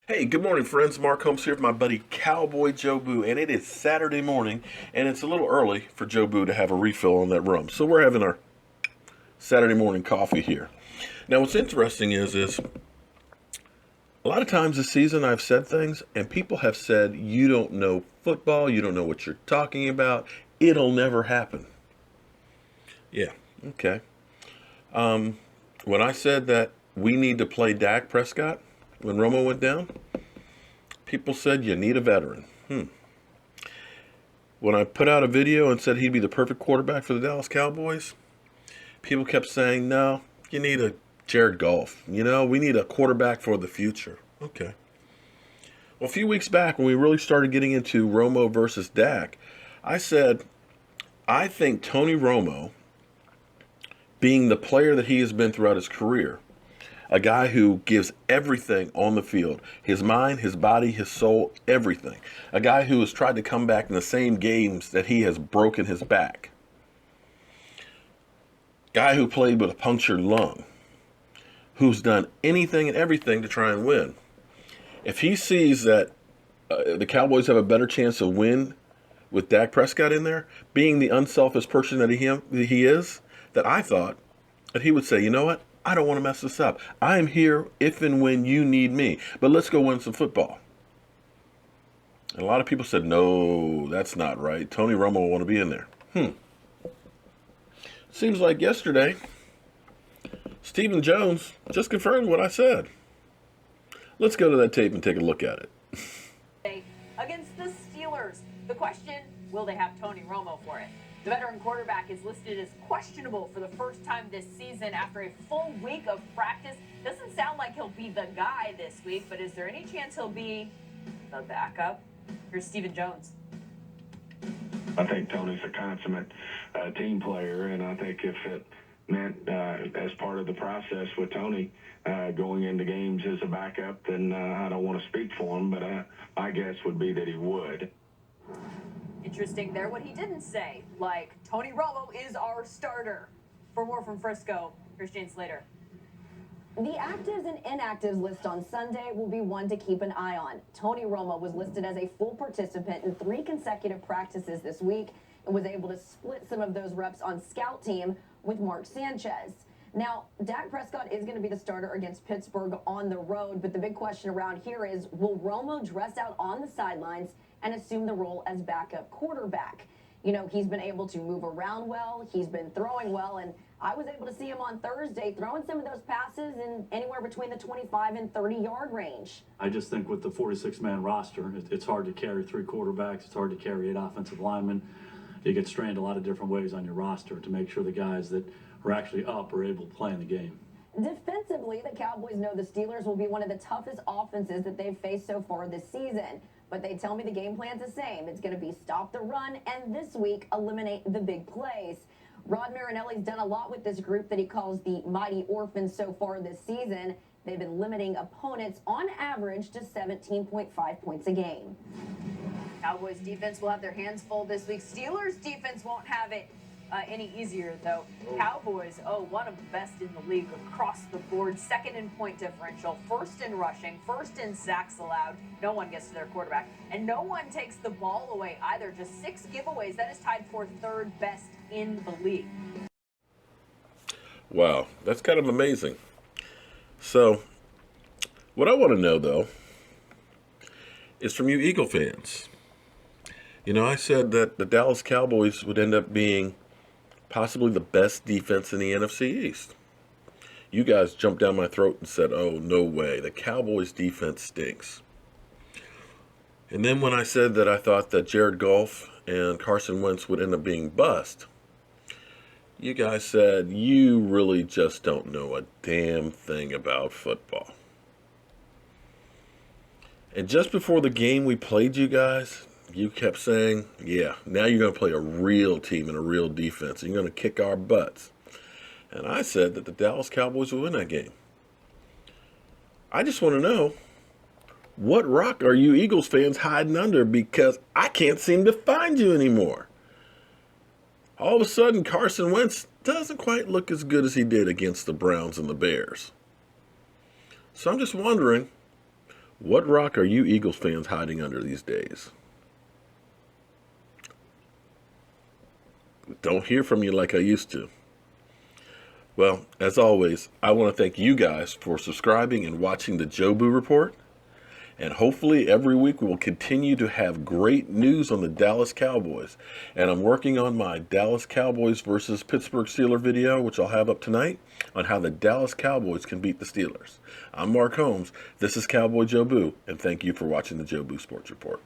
Hey, good morning, friends. Mark Holmes here with my buddy Cowboy Joe Boo, and it is Saturday morning, and it's a little early for Joe Boo to have a refill on that rum. So we're having our Saturday morning coffee here. Now, what's interesting is a lot of times this season I've said things, and people have said, "You don't know football. You don't know what you're talking about. It'll never happen." Yeah, okay. When I said that we need to play Dak Prescott when Romo went down, people said you need a veteran. When I put out a video and said he'd be the perfect quarterback for the Dallas Cowboys, people kept saying, no, you need a Jared Goff. We need a quarterback for the future. Okay. Well, a few weeks back when we really started getting into Romo versus Dak, I said, I think Tony Romo, being the player that he has been throughout his career, a guy who gives everything on the field, his mind, his body, his soul, everything. A guy who has tried to come back in the same games that he has broken his back. Guy who played with a punctured lung. Who's done anything and everything to try and win. If he sees that the Cowboys have a better chance of win with Dak Prescott in there, being the unselfish person that he is, that I thought that he would say, you know what? I don't want to mess this up. I am here if and when you need me. But let's go win some football. And a lot of people said, no, that's not right. Tony Romo will want to be in there. Seems like yesterday, Stephen Jones just confirmed what I said. Let's go to that tape and take a look at it. Against the Steelers. The question, will they have Tony Romo for it? The veteran quarterback is listed as questionable for the first time this season after a full week of practice. Doesn't sound like he'll be the guy this week, but is there any chance he'll be the backup? Here's Stephen Jones. I think Tony's a consummate team player, and I think if it meant as part of the process with Tony going into games as a backup, then I don't want to speak for him, but my guess would be that he would. Interesting there what he didn't say, like Tony Romo is our starter. For more from Frisco, here's Jane Slater. The actives and inactives list on Sunday will be one to keep an eye on. Tony Romo was listed as a full participant in 3 consecutive practices this week and was able to split some of those reps on scout team with Mark Sanchez. Now, Dak Prescott is going to be the starter against Pittsburgh on the road, but the big question around here is, will Romo dress out on the sidelines and assume the role as backup quarterback? He's been able to move around well, he's been throwing well, and I was able to see him on Thursday throwing some of those passes in anywhere between the 25 and 30-yard range. I just think with the 46-man roster, it's hard to carry 3 quarterbacks, it's hard to carry 8 offensive linemen. You get strained a lot of different ways on your roster to make sure the guys that are actually up are able to play in the game. Defensively, the Cowboys know the Steelers will be one of the toughest offenses that they've faced so far this season. But they tell me the game plan's the same. It's going to be stop the run and this week eliminate the big plays. Rod Marinelli's done a lot with this group that he calls the Mighty Orphans so far this season. They've been limiting opponents on average to 17.5 points a game. Cowboys defense will have their hands full this week. Steelers defense won't have it any easier, though. Cowboys, one of the best in the league across the board. Second in point differential, first in rushing, first in sacks allowed. No one gets to their quarterback. And no one takes the ball away either. Just 6 giveaways. That is tied for 3rd best in the league. Wow, that's kind of amazing. So, what I want to know, though, is from you Eagle fans. I said that the Dallas Cowboys would end up being possibly the best defense in the NFC East. You guys jumped down my throat and said, oh, no way. The Cowboys defense stinks. And then when I said that I thought that Jared Goff and Carson Wentz would end up being bust, you guys said you really just don't know a damn thing about football. And just before the game we played you guys, you kept saying, yeah, now you're going to play a real team and a real defense. And you're going to kick our butts. And I said that the Dallas Cowboys will win that game. I just want to know, what rock are you Eagles fans hiding under? Because I can't seem to find you anymore. All of a sudden, Carson Wentz doesn't quite look as good as he did against the Browns and the Bears. So I'm just wondering, What rock are you Eagles fans hiding under these days? Don't hear from you like I used to. Well, as always, I want to thank you guys for subscribing and watching the Jobu Report. And hopefully every week we will continue to have great news on the Dallas Cowboys. And I'm working on my Dallas Cowboys versus Pittsburgh Steelers video, which I'll have up tonight, on how the Dallas Cowboys can beat the Steelers. I'm Mark Holmes. This is Cowboy Jobu, and thank you for watching the Jobu Sports Report.